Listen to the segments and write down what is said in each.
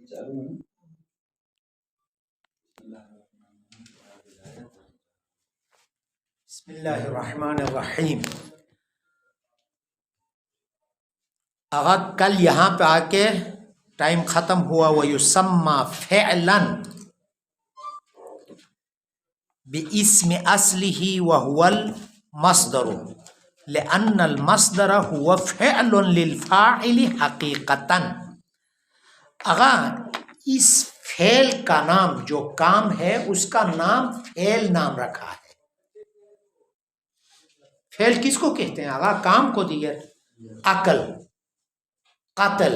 بسم اللہ الرحمن الرحیم. آغا کل یہاں پہ آ کے ٹائم ختم ہوا. وَيُسَمَّى فِعْلًا بِاسْمِ أَصْلِهِ وَهُوَ الْمَصْدَرُ لِأَنَّ الْمَصْدَرَ هُوَ فِعْلٌ لِلْفَاعِلِ حَقِيقَةً. آغا اس فعل کا نام جو کام ہے اس کا نام فعل نام رکھا ہے. فعل کس کو کہتے ہیں آغا؟ کام کو دیگر عقل، قتل،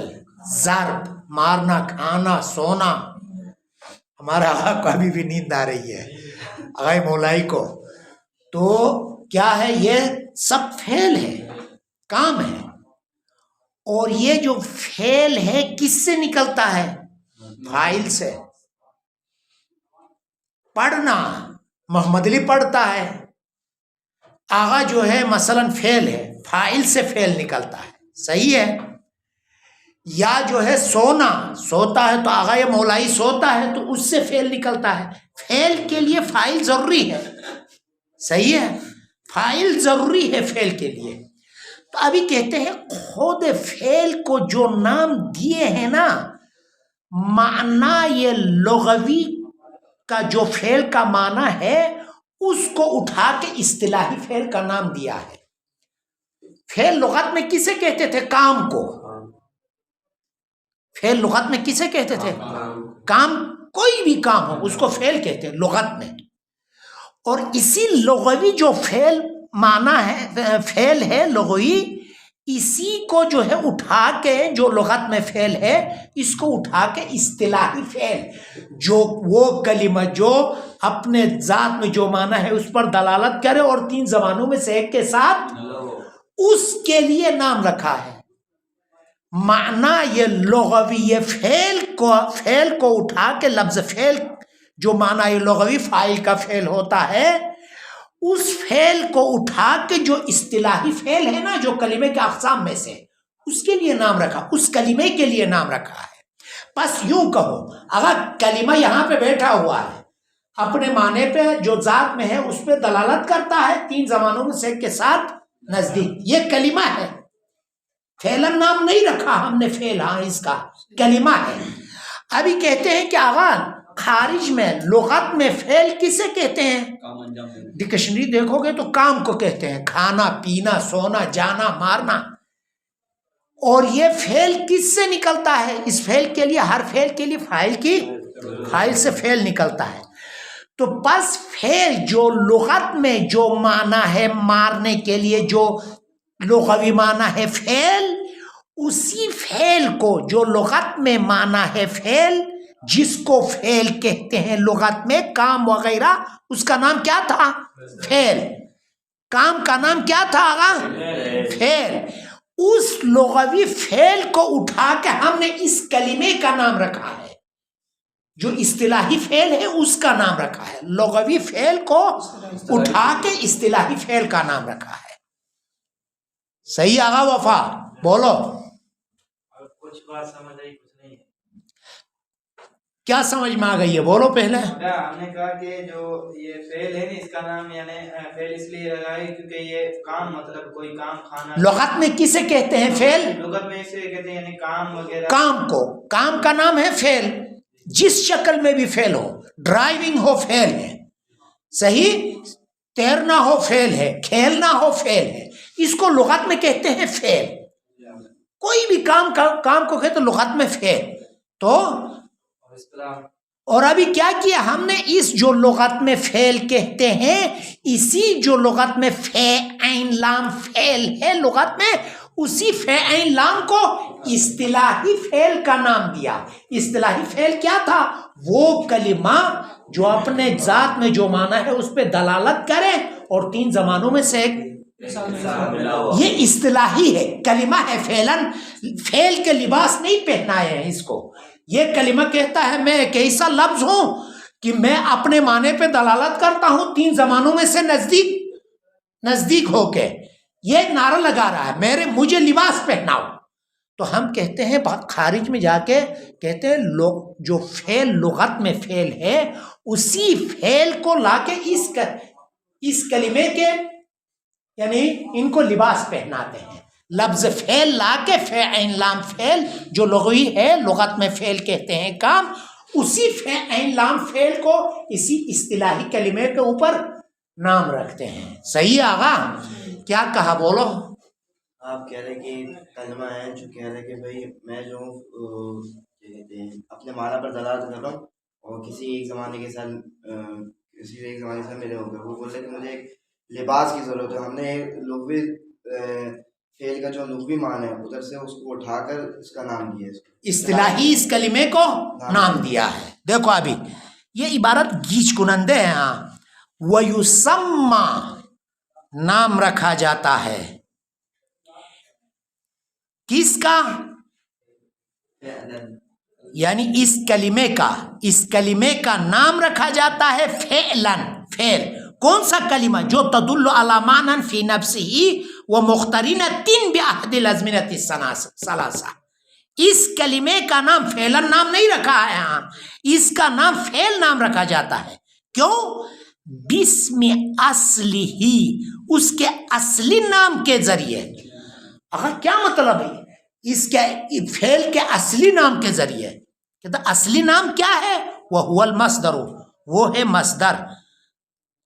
ضرب، مارنا، کھانا، سونا. ہمارا آغا کو ابھی بھی نیند آ رہی ہے آغا مولائی کو. تو کیا ہے؟ یہ سب فعل ہے، کام ہے. اور یہ جو فعل ہے کس سے نکلتا ہے؟ فاعل سے. پڑھنا محمد علی پڑھتا ہے، آغا جو ہے مثلا فعل ہے، فاعل سے فعل نکلتا ہے. صحیح ہے؟ یا جو ہے سونا، سوتا ہے تو آغا یا مولائی سوتا ہے تو اس سے فعل نکلتا ہے. فعل کے لیے فاعل ضروری ہے. صحیح ہے؟ فاعل ضروری ہے فعل کے لیے. تو ابھی کہتے ہیں خود فعل کو جو نام دیے ہیں نا، معنی یہ لغوی کا جو فعل کا معنی ہے اس کو اٹھا کے اصطلاحی فعل کا نام دیا ہے. فعل لغت میں کسے کہتے تھے؟ کام کو. فعل لغت میں کسے کہتے تھے؟ کام. کوئی بھی کام ہو اس کو فعل کہتے ہیں لغت میں. اور اسی لغوی جو فعل معنی ہے، فعل ہے لغوی، اسی کو جو ہے اٹھا کے جو لغت میں فعل ہے اس کو اٹھا کے اصطلاحی فعل، جو وہ کلمہ جو اپنے ذات میں جو معنی ہے اس پر دلالت کرے اور تین زبانوں میں سے ایک کے ساتھ، اس کے لیے نام رکھا ہے. معنی یہ لغوی، یہ فعل کو اٹھا کے لفظ فعل جو معنی یہ لغوی فاعل کا فعل ہوتا ہے، اس فعل کو اٹھا کے جو اصطلاحی فعل ہے نا جو کلمے کے اقسام میں سے، اس کے لیے نام رکھا، اس کلمے کے لیے نام رکھا ہے. بس یوں کہو اگر کلمہ یہاں پہ بیٹھا ہوا ہے اپنے معنی پہ جو ذات میں ہے اس پہ دلالت کرتا ہے تین زبانوں میں سے ایک کے ساتھ نزدیک، یہ کلمہ ہے. فعلن نام نہیں رکھا ہم نے فعل، ہاں اس کا کلمہ ہے. ابھی کہتے ہیں کہ آغا خارج میں لغت میں فعل کسے کہتے ہیں؟ ڈکشنری دیکھو گے تو کام کو کہتے ہیں، کھانا، پینا، سونا، جانا، مارنا. اور یہ فعل کس سے نکلتا ہے؟ اس فعل کے لیے، ہر فعل کے لیے فاعل سے فعل نکلتا ہے. تو بس فعل جو لغت میں جو معنی ہے مارنے کے لیے جو لغوی معنی ہے فعل، اسی فعل کو جو لغت میں معنی ہے فعل، جس کو فعل کہتے ہیں لغت میں، کام وغیرہ، اس کا نام کیا تھا؟ فعل. کام کا نام کیا تھا آغا؟ فعل. اس لغوی فعل کو اٹھا کے ہم نے اس کلمے کا نام رکھا ہے. جو اصطلاحی فعل ہے اس کا نام رکھا ہے. لغوی فعل کو اٹھا کے اصطلاحی فعل کا نام رکھا ہے. صحیح آغا وفا؟ بولو کچھ بات سمجھ آئی، کچھ نہیں. کیا سمجھ میں آ گئی ہے؟ بولو پہلے. ہم نے کہا کہ جو یہ فعل ہے نا اس کا نام یعنی فعل اس لیے لگا ہے کیونکہ یہ کام، مطلب کوئی کام، کھانا. لغت میں کسے کہتے ہیں فعل؟ لغت میں اسے کہتے ہیں یعنی کام وغیرہ. کام کو. کام کا نام ہے فعل. جس شکل میں بھی فعل ہو، ڈرائیونگ ہو فعل ہے، صحیح، تیرنا ہو فعل ہے، کھیلنا ہو فعل ہے. اس کو لغت میں کہتے ہیں فعل. کوئی بھی کام کو کہتے لغت میں فعل. تو اور ابھی کیا کیا ہم نے؟ اس جو لغت میں فعل کہتے ہیں، اسی جو لغت میں فعین لام فعل ہے لغت میں، اسی فعین لام کو اصطلاحی فعل کا نام دیا. اصطلاحی فعل کیا تھا؟ وہ کلمہ جو اپنے ذات میں جو معنی ہے اس پہ دلالت کرے اور تین زبانوں میں سے ایک، یہ اصطلاحی ہے، کلمہ ہے. فعل کے لباس نہیں پہنائے ہیں اس کو. یہ کلمہ کہتا ہے میں ایک ایسا لفظ ہوں کہ میں اپنے معنی پہ دلالت کرتا ہوں تین زبانوں میں سے نزدیک ہو کے. یہ نعرہ لگا رہا ہے مجھے لباس پہناؤ. تو ہم کہتے ہیں بہت خارج میں جا کے کہتے ہیں جو فعل لغت میں فعل ہے اسی فعل کو لا کے اس کلمے کے یعنی ان کو لباس پہناتے ہیں. لفظ فعل لا کے عین لام فعل جو لغوی ہے لغت میں فعل کہتے ہیں کام, اسی عین لام فعل کو اسی اصطلاحی کلمے کے اوپر نام رکھتے ہیں. صحیح آغا کیا کہا بولو؟ آپ کہہ رہے کہ کلمہ ہے جو کہہ رہے کہ بھائی میں جو کہتے ہیں اپنے معنی پر دلالت کر رہا ہوں اور کسی ایک زمانے کے ساتھ میرے ہو گئے, وہ بول رہے کہ مجھے ایک لباس کی ضرورت ہے. ہم نے لغوی فعل کا جو لغوی معنی ہے ادھر سے اس کو اٹھا کر اس کا نام دیا ہے, اصطلاحی اس کلمے کو نام دیا ہے. دیکھو ابھی یہ عبارت گیج کنندے ہیں. ہاں وَيُسَمَّى نام رکھا جاتا ہے کس کا؟ یعنی اس کلمے کا نام رکھا جاتا ہے فعلاً, فعل کون سا کلمہ جو تدل علی معنی فی نفسہ ومقترنۃ باحد الازمنۃ الثلاثہ. اس کلمے کا نام فعلاً نام نہیں رکھا ہے, ہاں اس کا نام فعل نام رکھا جاتا ہے. کیوں؟ بسم اصلہ, اس کے اصلی نام کے ذریعے. اگر کیا مطلب ہے اس کے فعل کے اصلی نام کے ذریعے؟ کہتا اصلی نام کیا ہے؟ وہو المصدر, وہ ہے مصدر.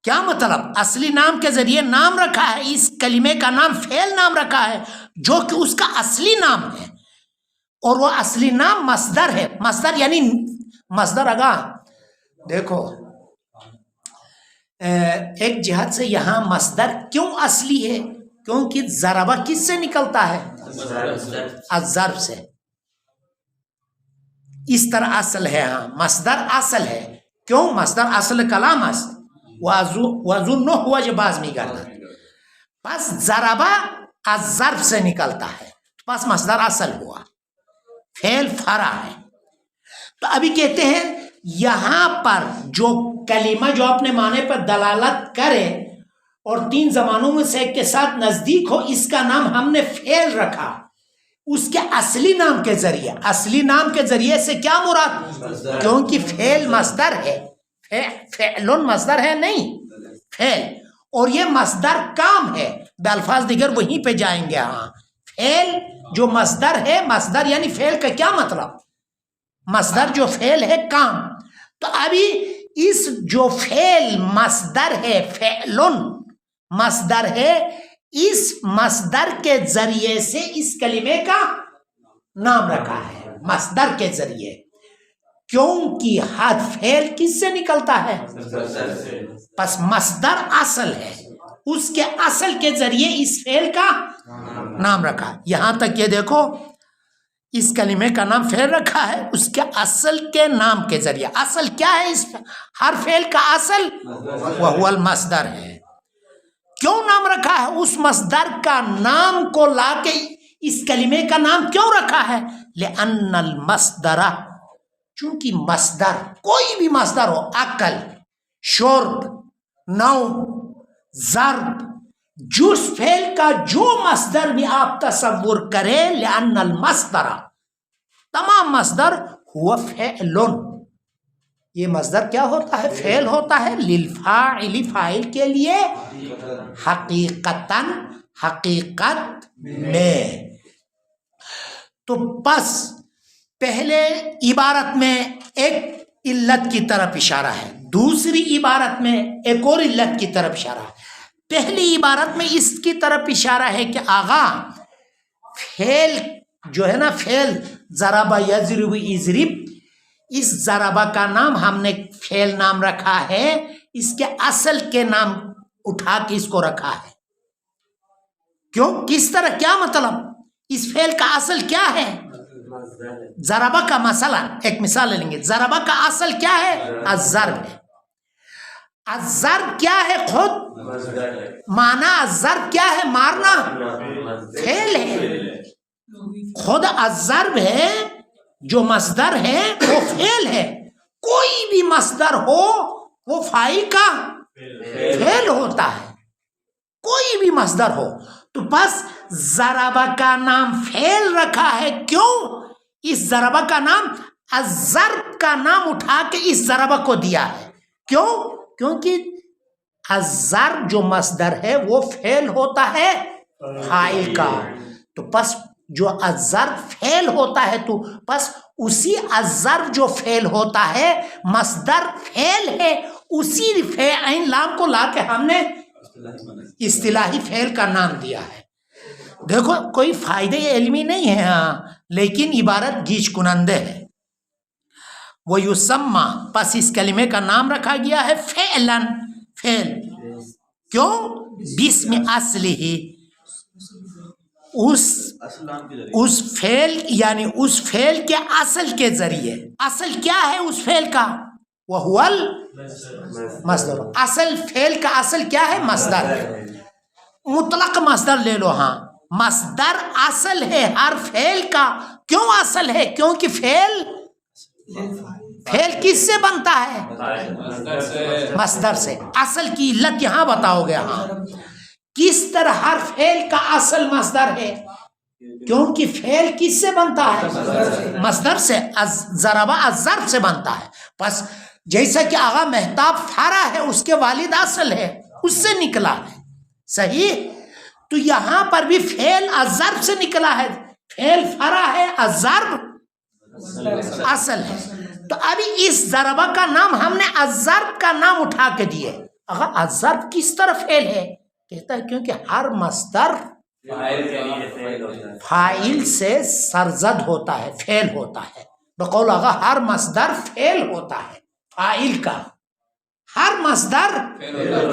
کیا مطلب؟ اصلی نام کے ذریعے نام رکھا ہے, اس کلمے کا نام فعل نام رکھا ہے جو کہ اس کا اصلی نام ہے, اور وہ اصلی نام مصدر ہے. مصدر یعنی مصدر اگا دیکھو ایک جہت سے یہاں مصدر کیوں اصلی ہے؟ کیونکہ ضربہ کس سے نکلتا ہے؟ الضرب سے. اس طرح اصل ہے, ہاں مصدر اصل ہے. کیوں؟ مصدر اصل کلام است وظنہ ہوا جو باز نہیں کرتا, بس ضربہ الضرب سے نکلتا ہے, بس مصدر اصل ہوا, فعل فرع ہے. تو ابھی کہتے ہیں یہاں پر جو کلمہ جو اپنے معنی پر دلالت کرے اور تین زمانوں میں سے ایک کے ساتھ نزدیک ہو, اس کا نام ہم نے فعل رکھا اس کے اصلی نام کے ذریعے. اصلی نام کے ذریعے سے کیا مراد؟ کیونکہ فعل مصدر ہے, فعل مصدر ہے نہیں فعل, اور یہ مصدر کام ہے. بالفاظ دیگر وہیں پہ جائیں گے. ہاں فعل جو مصدر ہے, مصدر یعنی فعل کا کیا مطلب؟ مصدر جو فعل ہے کام. تو ابھی اس جو فعل مصدر ہے, فعلن مصدر ہے, اس مصدر کے ذریعے سے اس کلمے کا نام رکھا ہے, مصدر کے ذریعے. کیونکہ حرف فعل کس سے نکلتا ہے؟ پس مصدر اصل ہے, اس کے اصل کے ذریعے اس فعل کا نام رکھا. یہاں تک یہ دیکھو اس کلمے کا نام فعل رکھا ہے اس کے اصل کے نام کے ذریعے. اصل کیا ہے اس ہر فعل کا اصل؟ وہو المصدر ہے. کیوں نام رکھا ہے؟ اس مصدر کا نام کو لا کے اس کلمے کا نام کیوں رکھا ہے؟ لأن المصدر, چونکہ مصدر کوئی بھی مصدر ہو, اکل, شرب, نوم, ضرب, جس فعل کا جو مصدر بھی آپ تصور کریں, لأن المصدر تمام مصدر ہوا فعلن, یہ مصدر کیا ہوتا ہے؟ فعل ہوتا ہے. للفاعل فاعل کے لیے, حقیقتاً حقیقت میں. تو بس پہلے عبارت میں ایک علت کی طرف اشارہ ہے, دوسری عبارت میں ایک اور علت کی طرف اشارہ ہے. پہلی عبارت میں اس کی طرف اشارہ ہے کہ آغا فعل جو ہے نا, فعل ضرب یضرب اضرب, اس ضربہ کا نام ہم نے فعل نام رکھا ہے, اس کے اصل کے نام اٹھا کے اس کو رکھا ہے. کیوں؟ کس طرح؟ کیا مطلب؟ اس فعل کا اصل کیا ہے؟ ضربہ کا مثلا ایک مثال لیں گے. ضربہ کا اصل کیا ہے؟ الضرب ہے. الضرب کیا ہے؟ خود معنی الضرب کیا ہے؟ مارنا. فعل ہے, خود الضرب ہے جو مصدر ہے وہ فعل ہے. کوئی بھی مصدر ہو وہ فاعل کا فعل ہوتا ہے, کوئی بھی مصدر ہو. تو بس ضربہ کا نام فعل رکھا ہے، کیوں؟ اس ضربہ کا نام الضرب کا نام اٹھا کے اس ضربہ کو دیا ہے، کیوں؟ کیونکہ الضرب جو مصدر ہے وہ فعل ہوتا ہے فاعل کا، تو پس جو الضرب فعل ہوتا ہے تو پس اسی الضرب جو فعل ہوتا ہے مصدر فعل ہے، اسی عین لام کو لا کے ہم نے اصطلاحی فعل کا نام دیا ہے۔ دیکھو کوئی فائدہ علمی نہیں ہے ہاں، لیکن عبارت گیج کنندے ہے۔ وَيُسَمَّى، پس اس کلمے کا نام رکھا گیا ہے فعلاً، فعل، کیوں؟ بسم اصلہ، اس فعل یعنی اس فعل کے اصل کے ذریعے۔ اصل کیا ہے اس فعل کا؟ وَهُوَ الْمَصْدَرُ، اصل فعل کا اصل کیا ہے؟ مصدر ہے، مطلق مصدر لے لو، ہاں مصدر اصل ہے ہر فعل کا۔ کیوں اصل ہے؟ کیونکہ فعل کس سے بنتا ہے؟ مصدر سے۔ اصل کی علت یہاں بتاؤ گے، ہاں کس طرح ہر فعل کا اصل مصدر ہے؟ کیونکہ فعل کس سے بنتا ہے؟ مصدر سے۔ ضربہ الضرب سے بنتا ہے، پس جیسا کہ آغا مہتاب فرع ہے، اس کے والد اصل ہے، اس سے نکلا ہے، صحیح؟ تو یہاں پر بھی فعل الضرب سے نکلا ہے، فعل فرع ہے، الضرب اصل ہے۔ تو ابھی اس ضربہ کا نام ہم نے الضرب کا نام اٹھا کے دیے۔ اگر الضرب کس طرح فعل ہے؟ کہتا ہے کیونکہ ہر مصدر فاعل سے سرزد ہوتا ہے، فعل ہوتا ہے، بقول آغا ہر مصدر فعل ہوتا ہے فاعل کا، ہر مصدر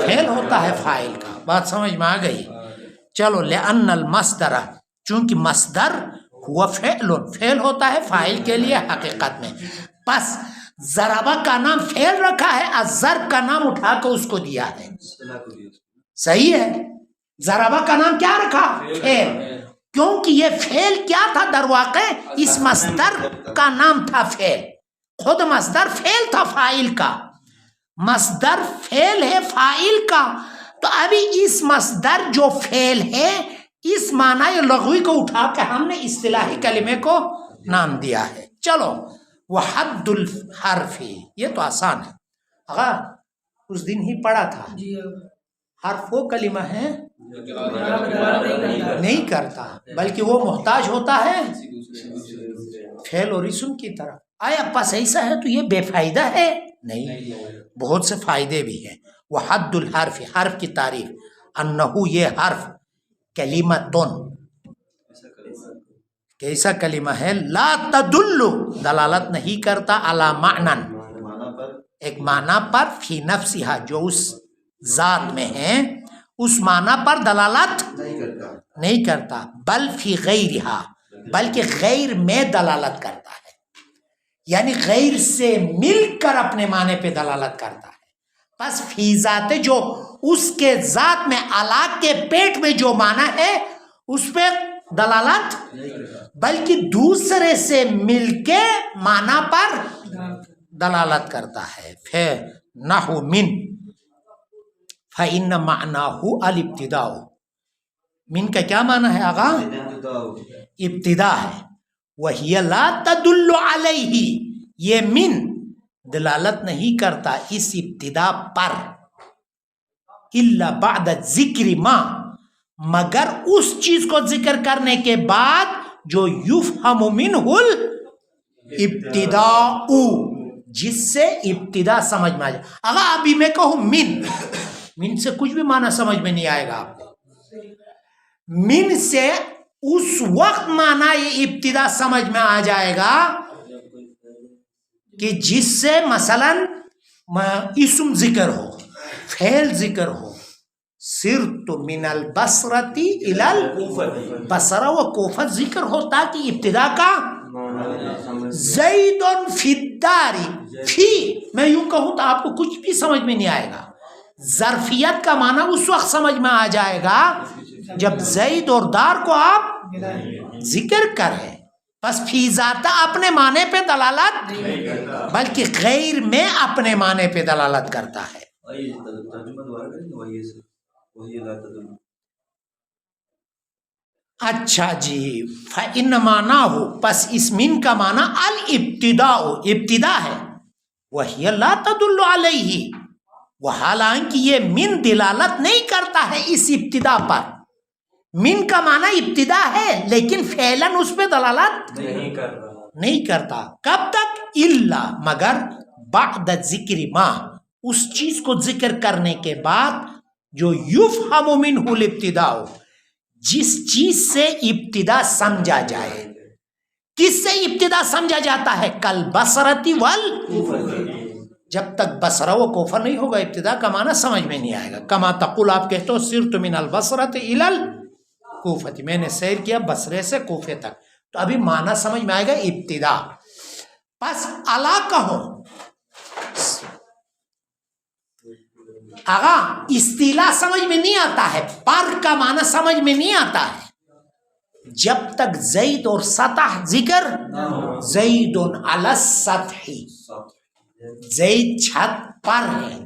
فعل ہوتا ہے فاعل کا۔ بات سمجھ میں آ گئی؟ چلو، لأن المصدر، چونکہ مصدر ہوا فعل ہوتا ہے فاعل کے لیے حقیقت میں، پس ضربہ کا نام فعل رکھا ہے، الضرب کا نام اٹھا کے اس کو دیا ہے، صحیح ہے؟ ضربہ کا نام کیا رکھا؟ فعل، کیونکہ یہ فعل کیا تھا؟ در واقع اس مصدر کا نام تھا فعل، خود مصدر فعل تھا فاعل کا، مصدر فعل ہے فاعل کا، تو ابھی اس مصدر جو فعل ہے اس معنی لغوی کو اٹھا کے ہم نے اصطلاحی کلمے کو نام دیا ہے۔ چلو، وحد الحرف، یہ تو آسان ہے، اگر اس دن ہی پڑھا تھا، حرف وہ کلمہ ہے نہیں کرتا، بلکہ وہ محتاج ہوتا ہے فعل اور اسم کی طرف۔ آیا پس ایسا ہے تو یہ بے فائدہ ہے؟ نہیں، بہت سے فائدے بھی ہیں۔ وحد الحرف، حرف کی تعریف، انہو یہ حرف کلمتون، کیسا کلمہ ہے؟ لا تدل، دلالت نہیں کرتا، علی معنن، ایک معنی پر، فی نفسہا، جو اس ذات میں ہے، اس معنی پر دلالت نہیں کرتا، بل فی غیرہا، بلکہ غیر میں دلالت کرتا ہے، یعنی غیر سے مل کر اپنے معنی پہ دلالت کرتا ہے۔ پس فی ذات، جو اس کے ذات میں، اللہ کے پیٹ میں جو معنی ہے اس پہ دلالت، بلکہ دوسرے سے مل کے معنی پر دلالت کرتا ہے۔ پھر نحو من، فإن معناہ الابتداء، من کا کیا معنی ہے آغا؟ ابتدا ہے، وہی لا تدل علیہ، یہ من دلالت نہیں کرتا اس ابتدا پر، الا بعد ذکر ما، مگر اس چیز کو ذکر کرنے کے بعد جو یفہم منہ الابتداء، جس سے ابتدا سمجھ میں آ جائے۔ اگر ابھی میں کہوں من سے کچھ بھی معنی سمجھ میں نہیں آئے گا آپ کو، من سے اس وقت معنی یہ ابتدا سمجھ میں آ جائے گا کہ جس سے مثلا اسم ذکر ہو، فعل ذکر ہو، سرت من البصرة الى البصرہ و کوفہ ذکر ہو، تاکہ ابتدا کا زید فی الدار، فی میں یوں کہوں تو آپ کو کچھ بھی سمجھ میں نہیں آئے گا، ظرفیت کا معنی اس وقت سمجھ میں آ جائے گا جب زید اور دار کو آپ ذکر کریں۔ بس فی ذاتہ اپنے معنی پہ دلالت، بلکہ غیر میں اپنے معنی پہ دلالت کرتا ہے۔ اچھا جی، فَإِنَّ مَعْنَاهُ پس اس من کا معنی الابتداء ابتدا ہے، وَهِيَ لَا تَدُلُّ عَلَيْهِ وہ حالانکہ یہ من دلالت نہیں کرتا ہے اس ابتدا پر، من کا معنی ابتدا ہے لیکن فعلاً اس پہ دلالت نہیں کرتا، کب تک؟ الا مگر بعد ذکر ما اس چیز کو ذکر کرنے کے بعد جو یفہم منہ الابتداء جس چیز سے ابتدا سمجھا جائے. کس سے ابتدا سمجھا جاتا ہے؟ کل بصرتی جب تک بصرہ و کوفہ نہیں ہوگا ابتدا کا معنی سمجھ میں نہیں آئے گا. کما تقول آپ کہتے ہو سرت من البصرۃ الی الکوفۃ میں نے سیر کیا بصرے سے کوفے تک، تو ابھی معنی سمجھ میں آئے گا ابتدا. پس الا کہو آغا اصطلاح سمجھ میں نہیں آتا ہے، پر کا معنی سمجھ میں نہیں آتا ہے جب تک زید اور سطح ذکر زید علی السطح زید چھت پر ہے.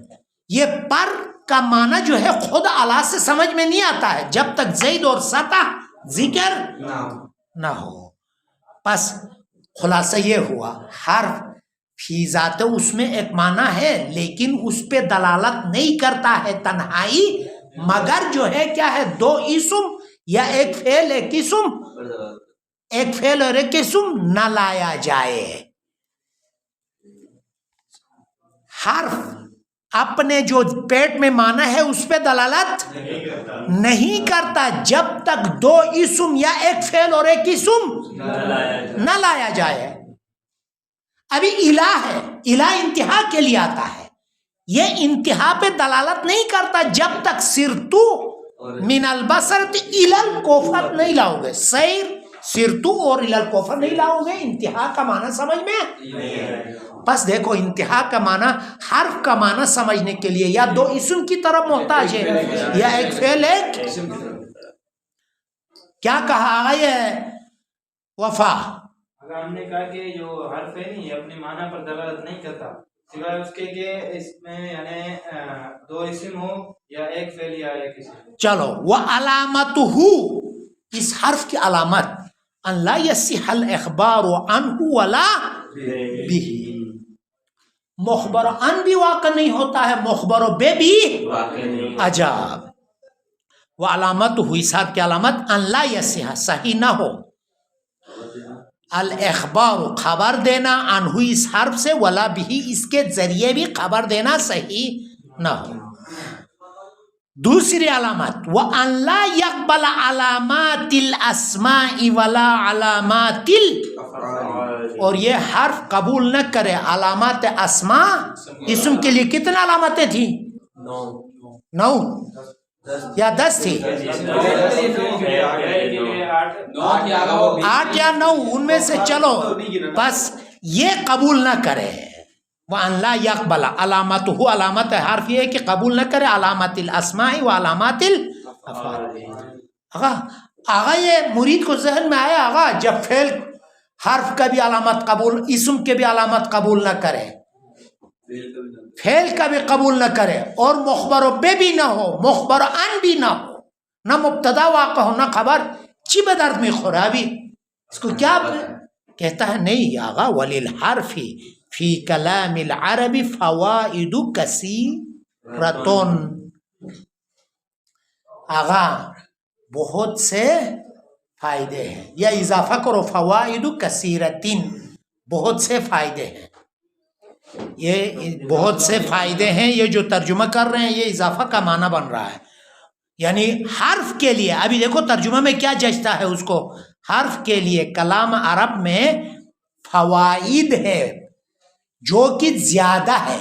یہ پر کا معنی جو ہے خود اعلیٰ سے سمجھ میں نہیں آتا ہے جب تک زید اور سطح ذکر نہ ہو. پس خلاصہ یہ ہوا حرف فی ذات اس میں ایک معنی ہے لیکن اس پہ دلالت نہیں کرتا ہے تنہائی، مگر جو ہے کیا ہے دو اسم یا ایک فعل ایک اسم، ایک فعل اور ایک اسم نہ لایا جائے. حرف اپنے جو پیٹ میں معنی ہے اس پہ دلالت نہیں کرتا جب تک دو اسم یا ایک فعل اور ایک اسم نہ لایا جائے. ابھی الہ ہے، الہ انتہا کے لیے آتا ہے، یہ انتہا پہ دلالت نہیں کرتا جب تک سرتو من البصرۃ الی الکوفۃ نہیں لاؤ گے. سیر سرتو اور الی الکوفۃ نہیں لاؤ گے، انتہا کا معنی سمجھ میں. بس دیکھو انتہا کا معنی حرف کا معنی سمجھنے کے لیے یا دو اسم کی طرف محتاج ہے یا ایک فعل ایک. کیا کہا آگا یہ وفا؟ ہم نے کہا کہ جو حرف ہے نہیں اپنے معنی پر دلالت نہیں کرتا سوائے اس کے کہ اس میں یعنی دو اسم ہو یا ایک فعل یا ایک اسم. چلو وعلامتہ اس حرف کی علامت ان لا یصح الاخبار عنہ ولا به، مخبر ان بھی واقع نہیں ہوتا ہے، مخبر بے بھی عجاب. وعلامتہ اس حرف کی علامت ان لا یصح صحیح نہ ہو الاخبار خبر دینا عنہ اس حرف سے ولا بھی اس کے ذریعے بھی خبر دینا صحیح نہ ہو. دوسری علامت وَأَن لَا يَقْبَلَ عَلَامَاتِ الْأَسْمَاءِ وَلَا عَلَامَاتِ اور یہ حرف قبول نہ کرے علامات اسماء. اسم کے لیے کتنا علامتیں تھیں؟ 9 یا 10 تھی؟ 8 یا 9 ان میں سے چلو. بس یہ قبول نہ کرے. وَأَن لَا يَقْبَلَ علامتہ علامت حرف یہ ہے کہ قبول نہ کرے علامات الاسماء و علامات الافعال. آغا یہ مرید کو ذہن میں آیا آغا جب فعل حرف کا بھی علامت قبول اسم کے بھی علامت قبول نہ کرے فعل کا بھی قبول نہ کرے اور مخبر بے بھی نہ ہو مخبر ان بھی نہ ہو نہ مبتدا واقع ہو نہ خبر چی بدرد میں خرابی. اس کو کیا کہتا ہے؟ نہیں آغا وللحرف فی کلام العرب فوائد کثیرۃ. آغا بہت سے فائدے ہیں یا اضافہ کرو فوائد کثیرۃ بہت سے فائدے ہیں. یہ بہت سے فائدے ہیں یہ جو ترجمہ کر رہے ہیں یہ اضافہ کا معنی بن رہا ہے یعنی حرف کے لیے. ابھی دیکھو ترجمہ میں کیا جچتا ہے اس کو. حرف کے لیے کلام عرب میں فوائد ہے جو کہ زیادہ ہے.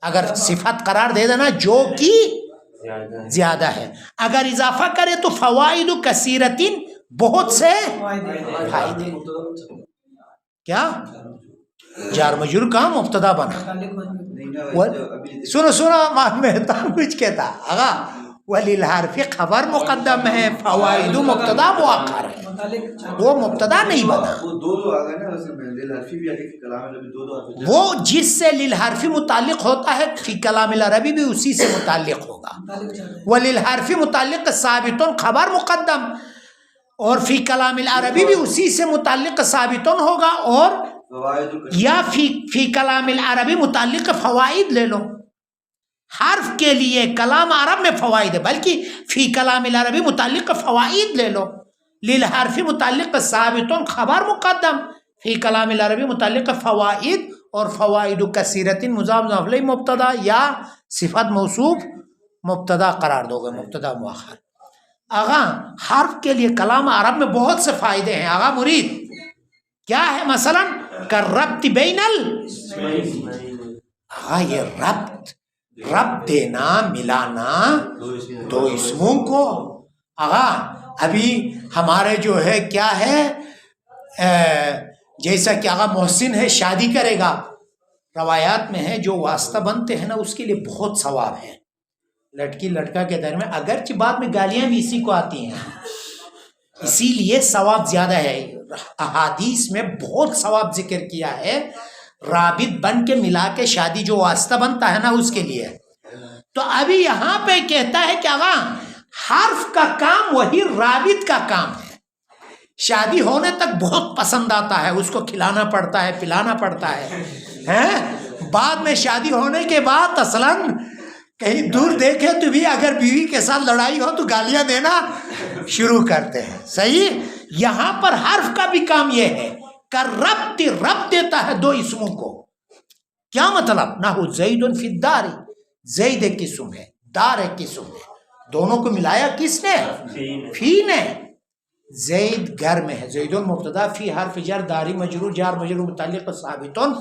اگر صفت قرار دے دینا جو کہ زیادہ ہے، اگر اضافہ کرے تو فوائد کثیرۃ بہت سے فائدے. کیا جار مجرور کا مبتدا بنا. سنو مہتاب کچھ کہتا آغا وللحرف خبر مقدم ہے فوائد مبتدا مؤخر ہے، وہ مبتدا نہیں بنا. وہ جس سے للحرف متعلق ہوتا ہے فی کلام العربی بھی اسی سے متعلق ہوگا. وللحرف متعلق ثابت خبر مقدم اور فی کلام العربی بھی اسی سے متعلق ثابتن ہوگا، اور یا فی کلام العربی متعلق فوائد لے لو. حرف کے لیے کلام عرب میں فوائد ہے، بلکہ فی کلام العربی متعلق فوائد لے لو. للحرف متعلق ثابتن خبر مقدم، فی کلام العربی متعلق فوائد، اور فوائد کثیرت مضاف مضاف الیہ مبتدا، یا صفت موصوف مبتدا قرار دو گے، مبتدا مؤخر. آغا حرف کے لیے کلام عرب میں بہت سے فائدے ہیں آغا مرید. کیا ہے؟ مثلا کربط بین آغا یہ ربط دینا، ملانا دو اسموں کو. آغا ابھی ہمارے جو ہے کیا ہے، جیسا کہ آغا محسن ہے شادی کرے گا، روایات میں ہے جو واسطہ بنتے ہیں نا اس کے لیے بہت ثواب ہے. لڑکی لڑکا کے درمیان اگرچہ بعد میں گالیاں بھی اسی کو آتی ہیں، اسی لیے ثواب زیادہ ہے. احادیث میں بہت ثواب ذکر کیا ہے، رابط بن کے ملا کے شادی جو واسطہ بنتا ہے نا اس کے لیے. تو ابھی یہاں پہ کہتا ہے کہ آغا حرف کا کام وہی رابط کا کام ہے. شادی ہونے تک بہت پسند آتا ہے، اس کو کھلانا پڑتا ہے، پلانا پڑتا ہے. بعد میں شادی ہونے کے بعد اصلاً کہیں دور دیکھے تو بھی اگر بیوی کے ساتھ لڑائی ہو تو گالیاں دینا شروع کرتے ہیں. صحیح. یہاں پر حرف کا بھی کام یہ ہے کہ ربط دیتا ہے دو اسموں کو. کیا مطلب؟ نحو زید فی الدار، زید ایک اسم ہے، دار ایک اسم ہے، دونوں کو ملایا کس نے؟ فی نے. زید گھر میں ہے، زید مبتدا، فی حرف جر، داری مجرور، جار مجرور متعلق ثابتن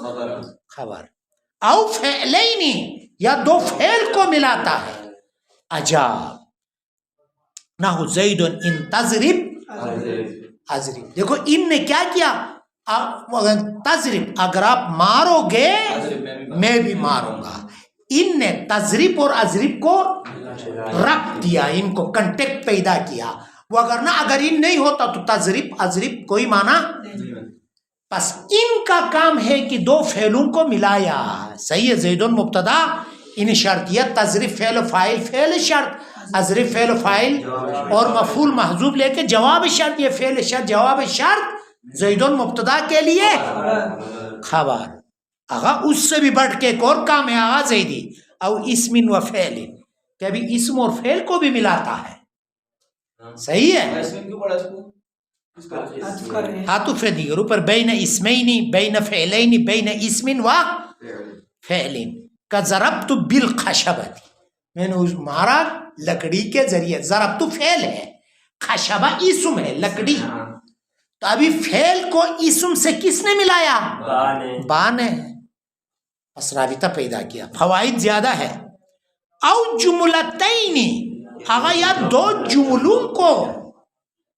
خبر. او فعلینی، یا دو فعل کو ملاتا ہے. عجاب. نحو زید ان تضرب اضرب. دیکھو ان نے کیا کیا؟ تضرب، اگر آپ مارو گے میں بھی ماروں گا. ان نے تضرب اور اضرب کو ربط دیا، ان کو کنٹیکٹ پیدا کیا. وگرنہ اگر ان نہیں ہوتا تو تضرب اضرب کوئی معنی. بس ان کا کام ہے کہ دو فعلوں کو ملایا. صحیح ہے. زیدن مبتدا، ان شرطیت، تضرب فعل و فاعل، فعل شرط، اضرب فعل و فاعل اور مفعول محذوف لے کے جواب شرط. یہ فعل شرط جواب شرط، زیدن مبتدا کے لیے خبر. آغا اس سے بھی بڑھ کے ایک اور کام ہے آغا زیدی، او اسم و فعل، کہ ابھی اسم اور فعل کو بھی ملاتا ہے. صحیح ہے. عطف دیگر اوپر، بین اسمینی، بین فعلین، بین اسم و فعل. کضربت بالخشبۃ، میں نے مارا لکڑی کے ذریعے. ضربت فعل ہے، خشبہ اسم ہے، لکڑی. تو ابھی فعل کو اسم سے کس نے ملایا؟ با نے. بس رابطہ پیدا کیا. فوائد زیادہ ہے. او جملتین، آگا یا دو جملوں کو،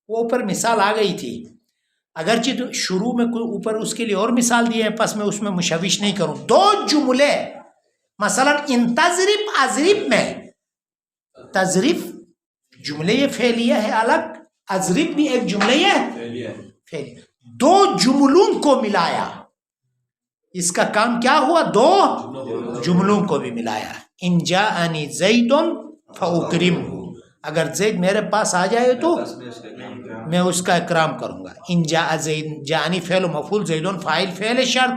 وہ اوپر مثال آ گئی تھی، اگرچہ تو شروع میں کوئی اوپر اس کے لیے اور مثال دیے ہیں، پس میں اس میں مشوش نہیں کروں. دو جملے، مثلا ان تضرب اضرب میں، تضرب جملے یہ فعلیہ ہے الگ، اضرب بھی ایک جملے یہ فعلیہ. دو جملوں کو ملایا، اس کا کام کیا ہوا؟ دو جملوں کو بھی ملایا. ان جاءنی زید فاکرمہ، اگر زید میرے پاس آ جائے تو میں اس کا اکرام کروں گا. ان جاء زید، جاءنی فعل و مفعول، زید فاعل فعل شرط،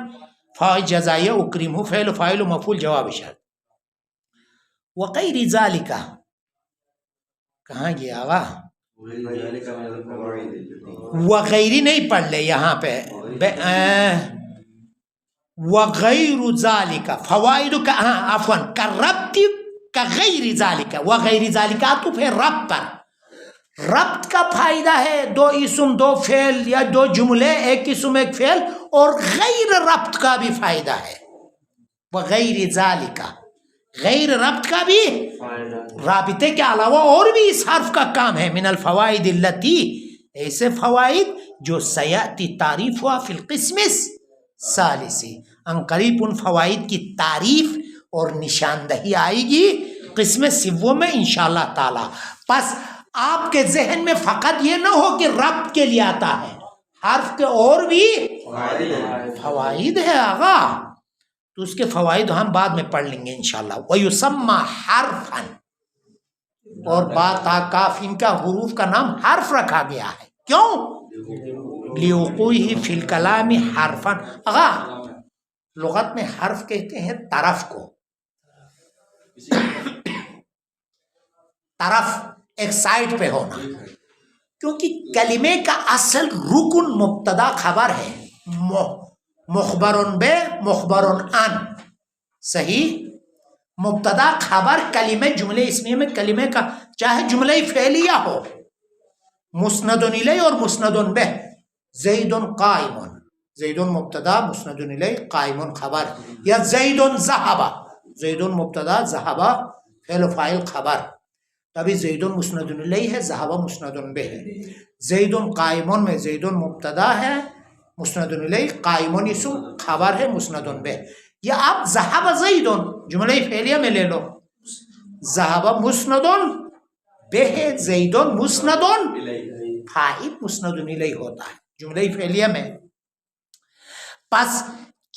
فاعل جزائیہ، اکرمہ فعل و فاعل و مفعول جواب شرط. وغیر ذالک، کہاں گیا آغا؟ وغیری نہیں پڑھ لے یہاں پہ. وغیر ذالک فوائد کا، عفوا کربط کغیر ذالک، وغیر ذالک عطف ہے ربط پر. ربط کا فائدہ ہے دو اسم دو فعل، یا دو جملے ایک اسم ایک فعل، اور غیر ربط کا بھی فائدہ ہے. وغیر ذالک، غیر ربط کا بھی، رابطے کے علاوہ اور بھی اس حرف کا کام ہے. من الفوائد التی، ایسے فوائد جو سیاتی تعریف ہوا فی القسم الثالث، ان قریب ان فوائد کی تعریف اور نشاندہی آئے گی قسم سوم میں انشاءاللہ تعالی. بس آپ کے ذہن میں فقط یہ نہ ہو کہ ربط کے لیے آتا ہے، حرف کے اور بھی فوائد ہے آغا، تو اس کے فوائد ہم بعد میں پڑھ لیں گے انشاءاللہ. وَيُسَمَّى حَرْفًا، اور با تا کاف ان کا حروف کا نام حرف رکھا گیا ہے. کیوں؟ لیوقوعہ فی الکلام حرفا. آغا لغت میں حرف کہتے ہیں طرف کو. طرف ایک سائڈ پہ ہونا، کیونکہ کلمے کا اصل رکن مبتدا خبر ہے. مخبرن بے مخبرن ان، صحیح. مبتدا خبر کلمے جملے اسمیہ میں کلمے کا، چاہے جملہ فعلیہ ہو، مسند الیہ اور مسند بہ. زید قائم، زید مبتدا مسند الیہ قائم خبر. یا زید ذهب، زید مبتدا ذهب فعل و فاعل خبر، تبھی زید مسند الیہ ہے، ذهب مسند بہ ہے. زید قائم میں زید مبتدا ہے مسند الیہ، قائم اسم خبر ہے مسند بہ. یا آپ ذهب زید جملہ فعلیہ میں لے لو، ذهب مسند بہ زید مسند فاعل مسند الیہ ہوتا ہے جملہ فعلیہ میں. پس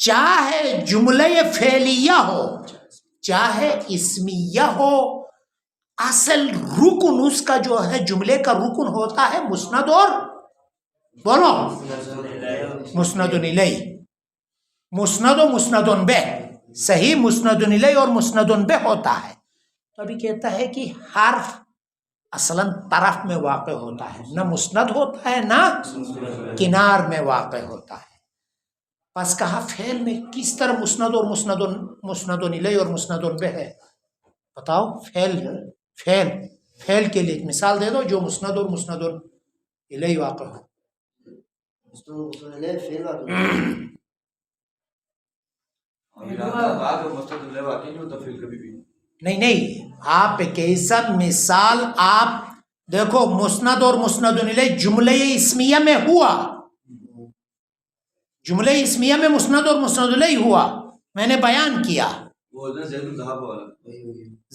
چاہے جملہ فعلیہ ہو چاہے اسمیہ ہو، اصل رکن اس کا جو ہے جملے کا رکن ہوتا ہے مسند، اور بولو مسند الیہ. مسند و مسند بہ، صحیح. مسند الیہ اور مسند بہ ہوتا ہے. تو ابھی کہتا ہے کہ حرف اصلاً طرف میں واقع ہوتا ہے، نہ مسند ہوتا ہے نہ کنار میں واقع ہوتا ہے. پس کہا فعل میں کس طرح مسند اور مسند الیہ اور مسند بہ ہے؟ بتاؤ. فعل کے لیے ایک مثال دے دو جو مسند اور مسند الیہ واقع ہو. نہیں، آپ ایک ایسا مثال آپ دیکھو، مسند اور مسند الیہ جملہ اسمیہ میں ہوا، جملہ اسمیہ میں مسند اور مسند الیہ ہوا، میں نے بیان کیا.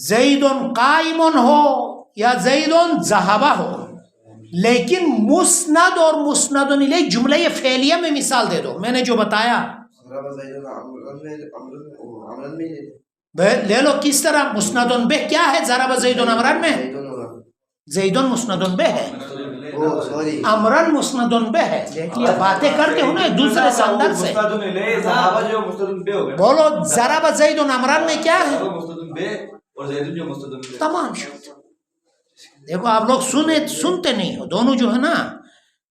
زید قائم ہو یا زید ذهب ہو، لیکن مسند اور مسند الیہ جملہ فعلیہ میں مثال دے دو. میں نے جو بتایا لے لو. کس طرح مسند بہ کیا ہے؟ ضرب زید امرن میں زید مسند بہ ہے، امرن مسند بہ ہے. دیکھ لیا، باتیں کرتے ہو نا ایک دوسرے سے اندر سے. بولو ضرب زید امرن میں کیا ہے؟ تمام شد. دیکھو آپ لوگ سنتے نہیں ہو، دونوں جو ہے نا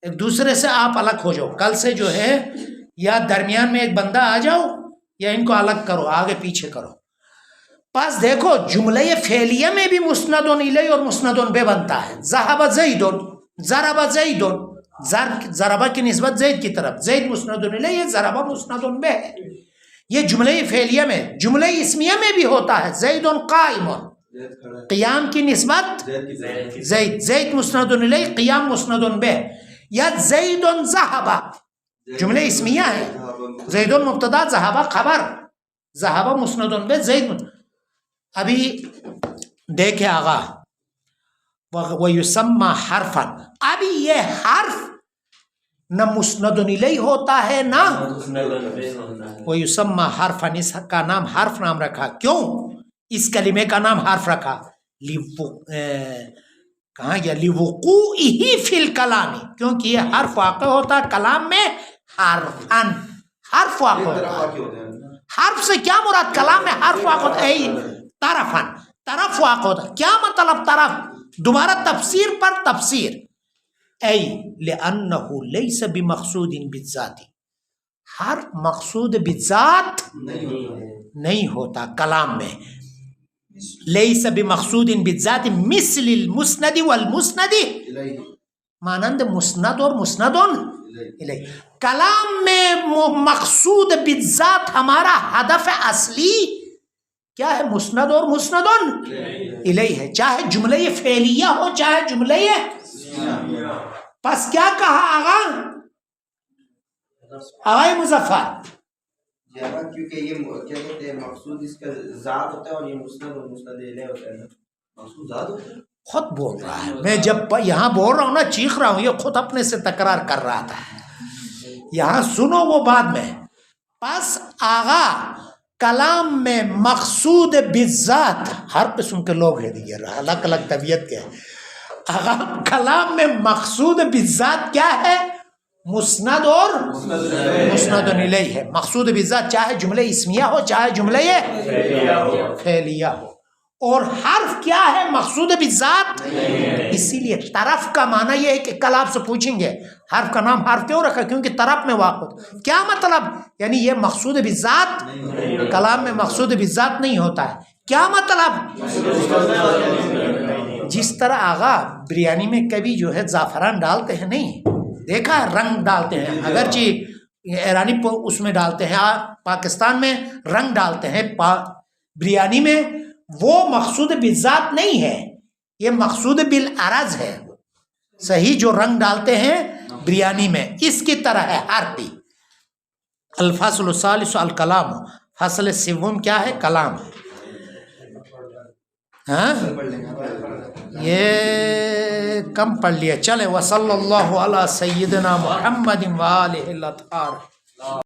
ایک دوسرے سے آپ الگ ہو جاؤ. کل سے جو ہے یا درمیان میں ایک بندہ آ جاؤ یا ان کو الگ کرو، آگے پیچھے کرو. پس دیکھو جملہ فعلیہ میں بھی مسند الیہ اور مسند بہ بنتا ہے. ذهب زید، ضرب زید، ضربہ کی نسبت زید کی طرف، زید مسند الیہ، ضرب مسند بہ ہے. یہ جملہ فعلیہ میں. جملہ اسمیہ میں بھی ہوتا ہے. زید قائم، قیام کی نسبت زید، زید مسند الیہ، قیام مسند بہ. یا زید ذهب جملہ اسمیہ ہے، زید مبتدا ذهب خبر، ذهب مسند بہ زید. ابھی دیکھے آغا وَيُسَمَّى حرفا، ابھی یہ حرف نہ مسند الیہ ہوتا ہے نہ وَيُسَمَّى حرفا، اس کا نام حرف نام رکھا. کیوں اس کلمے کا نام حرف رکھا؟ کہاں گیا؟ لِوُقُوعِهِ فِي الْكَلَامِ، کیونکہ یہ حرف واقع ہوتا ہے کلام میں. حرفاً حرف واقع ہوتا ہے. حرف سے کیا مراد؟ کلام میں حرف واقع ہوتا ہے. طرفاً طرف واقع ہوتا ہے. کیا مطلب طرف؟ دوبارہ تفسیر پر تفسیر. ای لأنه لیس بمقصود بالذات، حرف مقصود بالذات نہیں ہوتا کلام میں. لیس بمقصود بالذات مثل المسند والمسند، مانند مسند اور مسند الیہ. کلام میں مقصود بالذات ہمارا ہدف اصلی کیا ہے؟ مسند اور مسند الیہ ہے، چاہے جملہ فعلیہ ہو چاہے جملہ. پس کیا کہا آغا مظفر؟ کیونکہ یہ کیا کہتے ہیں مقصود اس کا ذات ہوتا ہے، اور یہ مسند اور مسند الیہ ہوتا ہے نا، مقصود ذات ہوتا ہے. خود بول رہا ہے، میں جب یہاں بول رہا ہوں نا چیخ رہا ہوں، یہ خود اپنے سے تکرار کر رہا تھا. یہاں سنو وہ بعد میں. پس آغا کلام میں مقصود بالذات، ہر قسم کے لوگ ہیں دیگر الگ الگ طبیعت کے. آغا کلام میں مقصود بالذات کیا ہے؟ مسند اور مسند الیہ ہے. مقصود بالذات چاہے جملہ اسمیہ ہو چاہے جملہ فعلیہ ہو. اور حرف کیا ہے مقصود بالذات؟ اسی لیے طرف کا معنی یہ ہے کہ کل آپ سے پوچھیں گے حرف کا نام حرف کیوں رکھا؟ کیونکہ طرف میں واقع ہوتا. کیا مطلب؟ یعنی یہ مقصود بالذات کلام میں مقصود بالذات نہیں ہوتا ہے. کیا مطلب؟ جس طرح آغا بریانی میں کبھی جو ہے زعفران ڈالتے ہیں نہیں دیکھا ہے؟ رنگ ڈالتے ہیں، اگرچہ ایرانی اس میں ڈالتے ہیں، پاکستان میں رنگ ڈالتے ہیں بریانی میں، وہ مقصود بالذات نہیں ہے، یہ مقصود بالعرض ہے. صحیح جو رنگ ڈالتے ہیں بریانی میں اس کی طرح ہے حرف بھی. الفصل الثالث الکلام، فصل سوم کیا ہے؟ کلام. ہاں یہ کم پڑھ لیا. چلے وصلی اللہ علی سیدنا محمد وآلہ الاطہار.